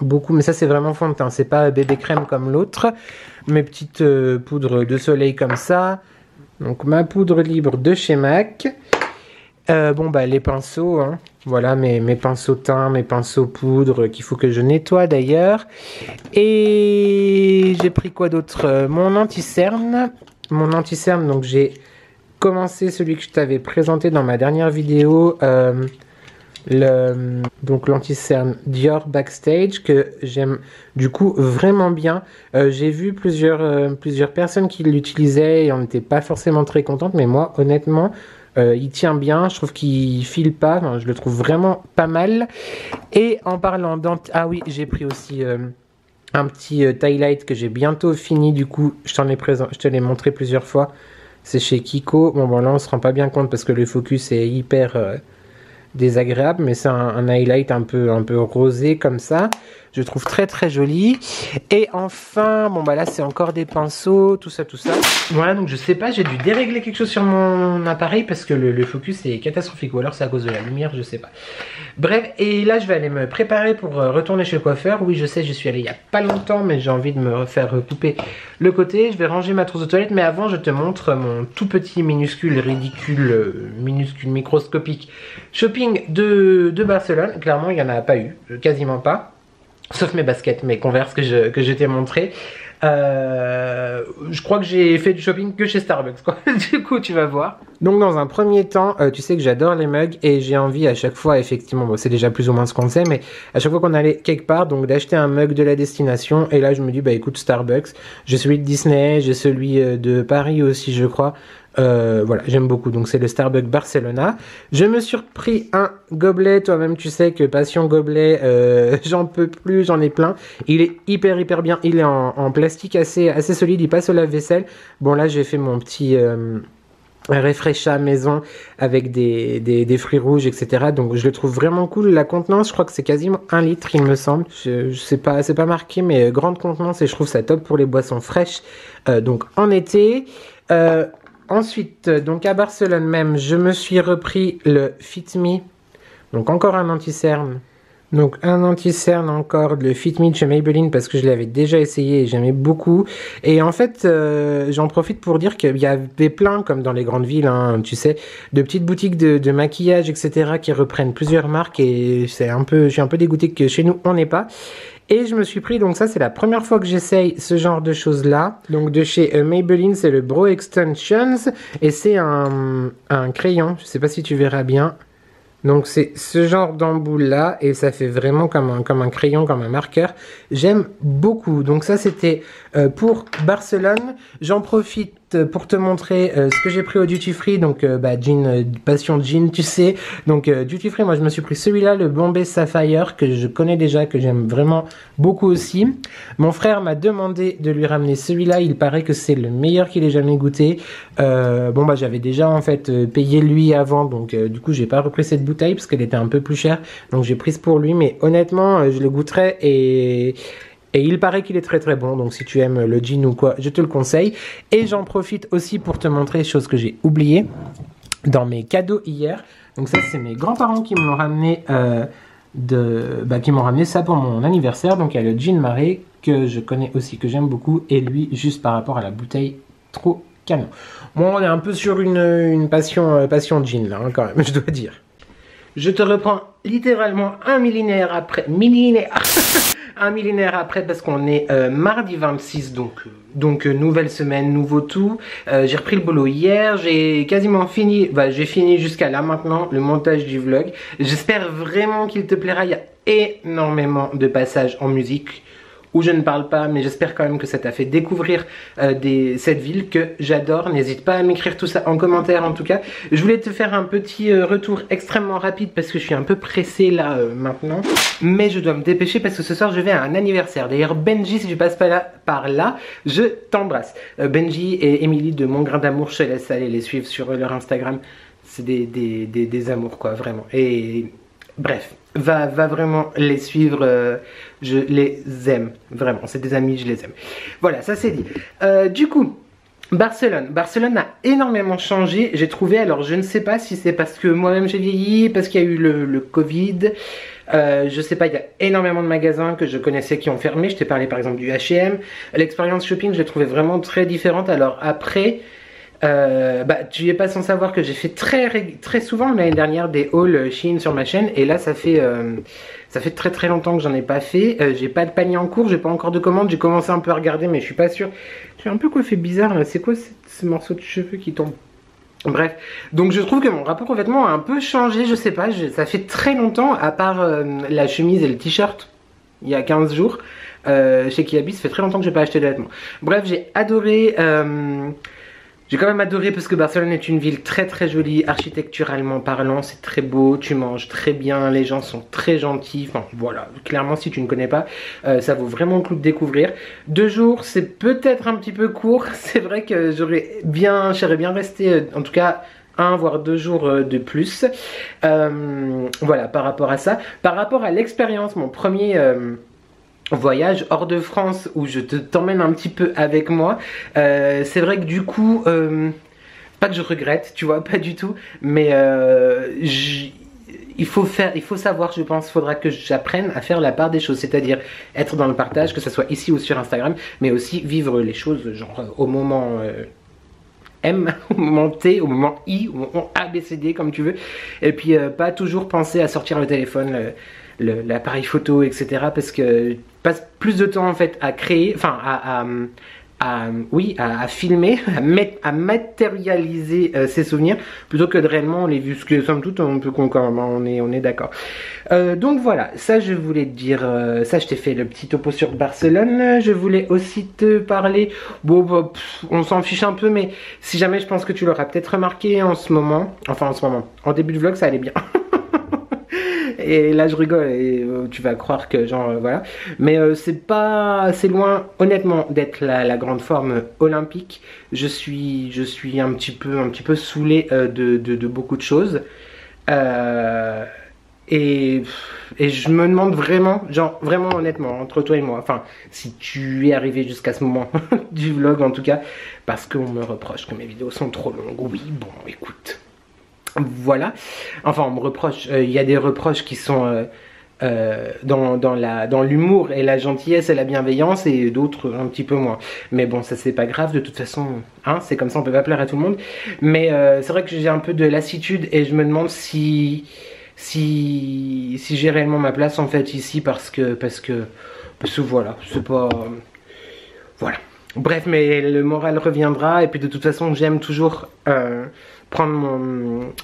beaucoup. Mais ça c'est vraiment fond de teint, c'est pas bébé crème comme l'autre. Mes petites poudres de soleil comme ça. Donc ma poudre libre de chez MAC. Bon bah les pinceaux, hein. Voilà mes pinceaux teint, mes pinceaux poudre qu'il faut que je nettoie d'ailleurs. Et j'ai pris quoi d'autre? Mon anti-cerne. Donc j'ai commencé celui que je t'avais présenté dans ma dernière vidéo. Donc l'anti-cerne Dior Backstage que j'aime du coup vraiment bien. J'ai vu plusieurs personnes qui l'utilisaient et on n'était pas forcément très contentes, mais moi honnêtement il tient bien, je trouve qu'il file pas, enfin, je le trouve vraiment pas mal. Et en parlant ah oui j'ai pris aussi un petit highlight que j'ai bientôt fini, du coup je te l'ai montré plusieurs fois, c'est chez Kiko. Bon là on se rend pas bien compte parce que le focus est hyper désagréable, mais c'est un highlight un peu rosé comme ça, je trouve très joli. Et enfin bon bah là c'est encore des pinceaux, tout ça. Voilà, donc je sais pas, j'ai dû dérégler quelque chose sur mon appareil parce que le focus est catastrophique, ou alors c'est à cause de la lumière, je sais pas. Bref, et là je vais aller me préparer pour retourner chez le coiffeur. Oui je sais, je suis allé il y a pas longtemps mais j'ai envie de me faire couper le côté. Je vais ranger ma trousse de toilette, mais avant je te montre mon tout petit minuscule microscopique shopping de Barcelone. Clairement il n'y en a pas eu, quasiment pas, sauf mes baskets, mes Converse que je t'ai montré. Je crois que j'ai fait du shopping que chez Starbucks quoi. Du coup tu vas voir. Donc dans un premier temps tu sais que j'adore les mugs et j'ai envie à chaque fois, effectivement bon, c'est déjà plus ou moins ce qu'on sait, mais à chaque fois qu'on allait quelque part donc d'acheter un mug de la destination. Et là je me dis bah écoute Starbucks, j'ai celui de Disney, j'ai celui de Paris aussi je crois. Voilà, j'aime beaucoup, donc c'est le Starbucks Barcelona. Je me suis repris un gobelet, toi-même tu sais que passion gobelet, j'en peux plus, j'en ai plein. Il est hyper bien, il est en plastique assez solide, il passe au lave-vaisselle. Bon là j'ai fait mon petit Refresha maison avec des fruits rouges, etc. Donc je le trouve vraiment cool. La contenance, je crois que c'est quasiment 1 litre, il me semble. Je sais pas, c'est pas marqué, mais grande contenance et je trouve ça top pour les boissons fraîches. Donc en été. Ensuite, donc à Barcelone même, je me suis repris le Fit Me. Donc encore un anti-cerne. Donc un anti-cerne encore, le Fit Me de chez Maybelline parce que je l'avais déjà essayé et j'aimais beaucoup. Et en fait, j'en profite pour dire qu'il y avait plein, comme dans les grandes villes, hein, tu sais, de petites boutiques de maquillage, etc. qui reprennent plusieurs marques et je suis un peu dégoûté que chez nous, on n'ait pas. Et je me suis pris, donc ça c'est la première fois que j'essaye ce genre de choses là. Donc de chez Maybelline, c'est le Brow Extensions et c'est un crayon, je sais pas si tu verras bien. Donc c'est ce genre d'embout là et ça fait vraiment comme un crayon, comme un marqueur. J'aime beaucoup. Donc ça c'était pour Barcelone. J'en profite pour te montrer ce que j'ai pris au Duty Free. Donc jean, passion jean, tu sais. Donc Duty Free, moi je me suis pris celui-là, le Bombay Sapphire, que je connais déjà, que j'aime vraiment beaucoup aussi. Mon frère m'a demandé de lui ramener celui-là. Il paraît que c'est le meilleur qu'il ait jamais goûté. J'avais déjà en fait payé lui avant, donc du coup j'ai pas repris cette bouteille parce qu'elle était un peu plus chère. Donc j'ai prise pour lui, mais honnêtement je le goûterai et il paraît qu'il est très très bon, donc si tu aimes le gin ou quoi, je te le conseille. Et j'en profite aussi pour te montrer, chose que j'ai oubliée dans mes cadeaux hier. Donc ça c'est mes grands-parents qui me l'ont ramené, qui m'ont ramené ça pour mon anniversaire. Donc il y a le gin marée que je connais aussi, que j'aime beaucoup, et lui juste par rapport à la bouteille, trop canon. Bon, on est un peu sur une passion gin là, hein, quand même, je dois dire. Je te reprends littéralement un millénaire après, un millénaire après parce qu'on est mardi 26, donc nouvelle semaine, nouveau tout. J'ai repris le boulot hier, j'ai quasiment fini, j'ai fini jusqu'à là maintenant, le montage du vlog. J'espère vraiment qu'il te plaira, il y a énormément de passages en musique où je ne parle pas, mais j'espère quand même que ça t'a fait découvrir cette ville que j'adore. N'hésite pas à m'écrire tout ça en commentaire en tout cas. Je voulais te faire un petit retour extrêmement rapide parce que je suis un peu pressé là maintenant. Mais je dois me dépêcher parce que ce soir je vais à un anniversaire. D'ailleurs Benji, si tu passes par là, je t'embrasse. Benji et Emily de Mon Grain d'Amour, je te laisse aller les suivre sur leur Instagram. C'est des amours quoi, vraiment. Et bref, va vraiment les suivre, je les aime, vraiment, c'est des amis, je les aime. Voilà, ça c'est dit. Du coup, Barcelone a énormément changé, j'ai trouvé, alors je ne sais pas si c'est parce que moi-même j'ai vieilli, parce qu'il y a eu le Covid, je sais pas, il y a énormément de magasins que je connaissais qui ont fermé, je t'ai parlé par exemple du H&M, l'expérience shopping je l'ai trouvé vraiment très différente, alors après... tu es pas sans savoir que j'ai fait très souvent l'année dernière des hauls Shein sur ma chaîne et là ça fait très très longtemps que j'en ai pas fait. J'ai pas de panier en cours, j'ai pas encore de commande, j'ai commencé un peu à regarder mais je suis pas sûr. Je suis un peu coiffé bizarre là, c'est quoi ce morceau de cheveux qui tombe? Bref, donc je trouve que mon rapport aux vêtements a un peu changé, je sais pas, ça fait très longtemps à part la chemise et le t-shirt il y a 15 jours chez Kiabi, ça fait très longtemps que j'ai pas acheté de vêtements. Bref, j'ai adoré... J'ai quand même adoré parce que Barcelone est une ville très très jolie, architecturalement parlant, c'est très beau, tu manges très bien, les gens sont très gentils, enfin voilà, clairement si tu ne connais pas, ça vaut vraiment le coup de découvrir. 2 jours, c'est peut-être un petit peu court, c'est vrai que j'aurais bien resté, en tout cas 1 voire 2 jours de plus, voilà par rapport à ça. Par rapport à l'expérience, mon premier... voyage hors de France où je t'emmène un petit peu avec moi, c'est vrai que du coup pas que je regrette, tu vois, pas du tout, mais il faut savoir, je pense, faudra que j'apprenne à faire la part des choses, c'est-à-dire être dans le partage, que ce soit ici ou sur Instagram, mais aussi vivre les choses genre au moment M, au moment T, au moment I, au moment A, B, C, D, comme tu veux, et puis pas toujours penser à sortir le téléphone, l'appareil photo, etc. parce que je passe plus de temps en fait à créer, enfin à filmer, à matérialiser ces souvenirs plutôt que de réellement les vivre, ce que somme toute on peut on est d'accord. Donc voilà, ça je voulais te dire, ça je t'ai fait le petit topo sur Barcelone. Je voulais aussi te parler, on s'en fiche un peu, mais si jamais, je pense que tu l'auras peut-être remarqué en ce moment, en début de vlog ça allait bien. Et là je rigole et tu vas croire que genre voilà. Mais c'est loin honnêtement d'être la grande forme olympique. Je suis un petit peu saoulé de beaucoup de choses. Et je me demande vraiment, genre vraiment honnêtement, entre toi et moi, enfin si tu es arrivé jusqu'à ce moment du vlog en tout cas, parce qu'on me reproche que mes vidéos sont trop longues. Oui, bon écoute, voilà, enfin on me reproche, il y a des reproches qui sont dans l'humour et la gentillesse et la bienveillance, et d'autres un petit peu moins, mais bon ça c'est pas grave, de toute façon hein, c'est comme ça, on peut pas plaire à tout le monde. Mais c'est vrai que j'ai un peu de lassitude et je me demande si j'ai réellement ma place en fait ici, parce que voilà, c'est pas voilà, bref, mais le moral reviendra. Et puis de toute façon j'aime toujours prendre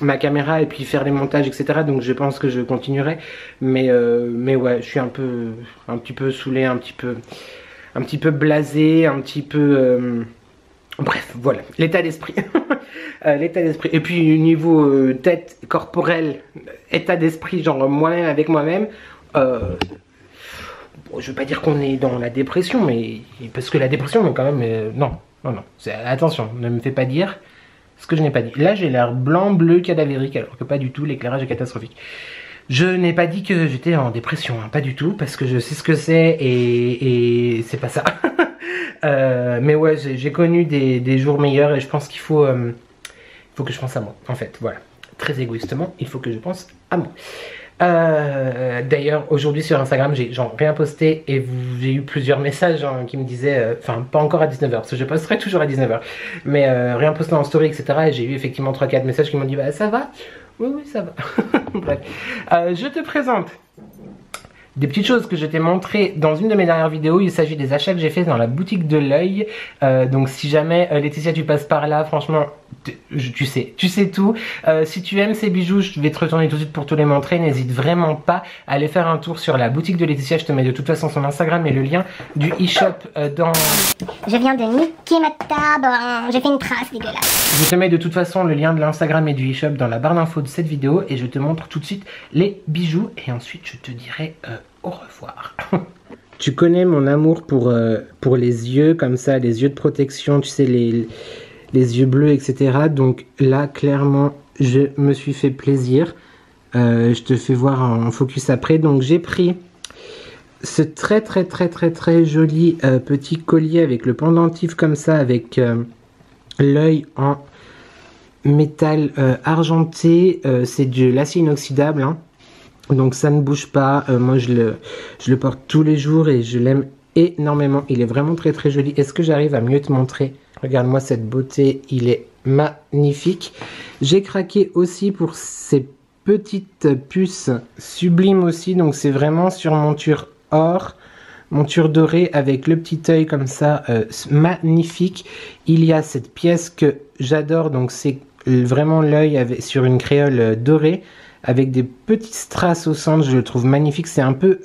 ma caméra et puis faire les montages etc, donc je pense que je continuerai, mais ouais, je suis un petit peu saoulé, un petit peu blasé, un petit peu bref, voilà, l'état d'esprit. L'état d'esprit. Et puis niveau tête corporelle, état d'esprit, genre moi-même avec moi-même, je veux pas dire qu'on est dans la dépression, mais parce que la dépression, mais quand même, non, attention, ne me fais pas dire ce que je n'ai pas dit. Là j'ai l'air blanc, bleu, cadavérique, alors que pas du tout, l'éclairage est catastrophique. Je n'ai pas dit que j'étais en dépression, hein, pas du tout, parce que je sais ce que c'est et c'est pas ça. Mais ouais, j'ai connu des jours meilleurs et je pense qu'il faut que je pense à moi, en fait, voilà. Très égoïstement, il faut que je pense à moi. D'ailleurs, aujourd'hui sur Instagram, j'ai genre rien posté et j'ai eu plusieurs messages hein, qui me disaient, enfin pas encore à 19h, parce que je posterai toujours à 19h, mais rien posté en story, etc. Et j'ai eu effectivement 3-4 messages qui m'ont dit, bah ça va? Oui, ça va. Bref, je te présente des petites choses que je t'ai montrées dans une de mes dernières vidéos. Il s'agit des achats que j'ai fait dans la boutique de l'œil. Donc si jamais Laetitia tu passes par là, franchement tu sais tout. Si tu aimes ces bijoux, je vais te retourner tout de suite pour te les montrer. N'hésite vraiment pas à aller faire un tour sur la boutique de Laetitia. Je te mets de toute façon son Instagram et le lien du e-shop dans... Je viens de niquer ma table, j'ai fait une trace dégueulasse. Je te mets de toute façon le lien de l'Instagram et du e-shop dans la barre d'infos de cette vidéo et je te montre tout de suite les bijoux et ensuite je te dirai au revoir. Tu connais mon amour pour les yeux comme ça, les yeux de protection, tu sais, les yeux bleus, etc. Donc là, clairement, je me suis fait plaisir. Je te fais voir en focus après. Donc j'ai pris ce très joli petit collier avec le pendentif comme ça, avec l'œil en métal argenté. C'est de l'acier inoxydable, hein. Donc ça ne bouge pas, moi je le porte tous les jours et je l'aime énormément. Il est vraiment très joli. Est-ce que j'arrive à mieux te montrer? Regarde-moi cette beauté, il est magnifique. J'ai craqué aussi pour ces petites puces sublimes aussi. Donc c'est vraiment sur monture or, monture dorée avec le petit œil comme ça, magnifique. Il y a cette pièce que j'adore, donc c'est vraiment l'œil sur une créole dorée, avec des petits strass au centre, je le trouve magnifique. C'est un peu...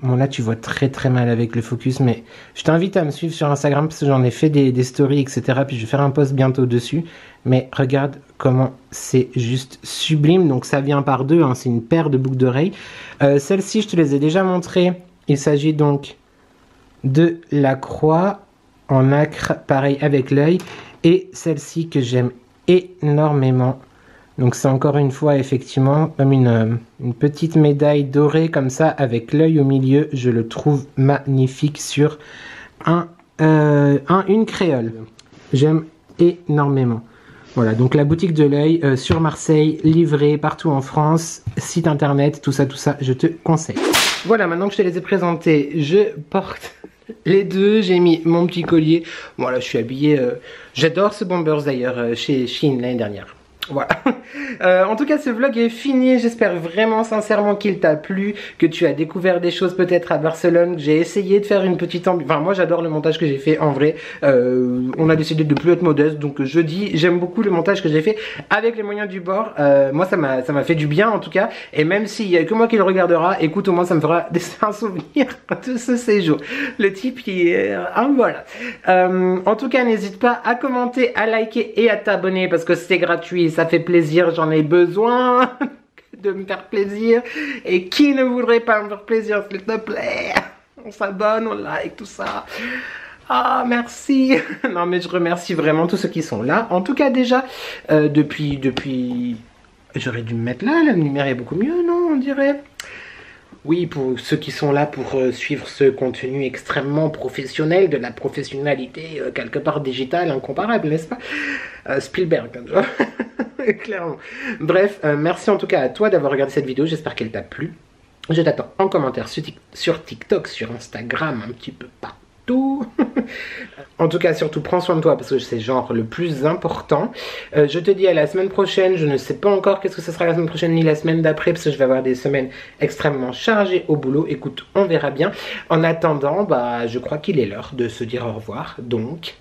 bon là tu vois très mal avec le focus, mais je t'invite à me suivre sur Instagram parce que j'en ai fait des stories, etc. Puis je vais faire un post bientôt dessus. Mais regarde comment c'est juste sublime. Donc ça vient par deux, hein, c'est une paire de boucles d'oreilles. Celles-ci je te les ai déjà montrées. Il s'agit donc de la croix en nacre, pareil avec l'œil. Et celle-ci que j'aime énormément. Donc c'est encore une fois effectivement comme une petite médaille dorée comme ça avec l'œil au milieu. Je le trouve magnifique sur une créole. J'aime énormément. Voilà, donc la boutique de l'œil sur Marseille, livrée partout en France, site internet, tout ça, je te conseille. Voilà, maintenant que je te les ai présentés, je porte les deux. J'ai mis mon petit collier. Voilà, je suis habillé. J'adore ce Bombers d'ailleurs chez Shein l'année dernière. Voilà. En tout cas ce vlog est fini, j'espère vraiment sincèrement qu'il t'a plu, que tu as découvert des choses peut-être à Barcelone. J'ai essayé de faire une petite ambiance, enfin moi j'adore le montage que j'ai fait en vrai. On a décidé de plus être modeste, donc je dis j'aime beaucoup le montage que j'ai fait avec les moyens du bord. Moi ça m'a fait du bien en tout cas, et même s'il y a que moi qui le regardera, écoute, au moins ça me fera un souvenir de ce séjour. Le type qui est... voilà. En tout cas n'hésite pas à commenter, à liker et à t'abonner parce que c'est gratuit, ça fait plaisir, j'en ai besoin. Que de me faire plaisir. Et qui ne voudrait pas me faire plaisir, s'il te plaît? On s'abonne, on like, tout ça. Ah, merci. Non, mais je remercie vraiment tous ceux qui sont là. En tout cas, déjà, depuis... J'aurais dû me mettre là, la lumière est beaucoup mieux, non, on dirait. Oui, pour ceux qui sont là pour suivre ce contenu extrêmement professionnel, de la professionnalité quelque part digitale, incomparable, n'est-ce pas? Spielberg, clairement. Bref, merci en tout cas à toi d'avoir regardé cette vidéo, j'espère qu'elle t'a plu. Je t'attends en commentaire sur TikTok, sur Instagram, un petit peu partout. En tout cas, surtout prends soin de toi parce que c'est genre le plus important. Je te dis à la semaine prochaine. Je ne sais pas encore qu'est-ce que ce sera la semaine prochaine ni la semaine d'après parce que je vais avoir des semaines extrêmement chargées au boulot. Écoute, on verra bien. En attendant, bah, je crois qu'il est l'heure de se dire au revoir. Donc,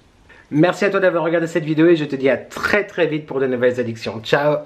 merci à toi d'avoir regardé cette vidéo et je te dis à très vite pour de nouvelles addictions. Ciao!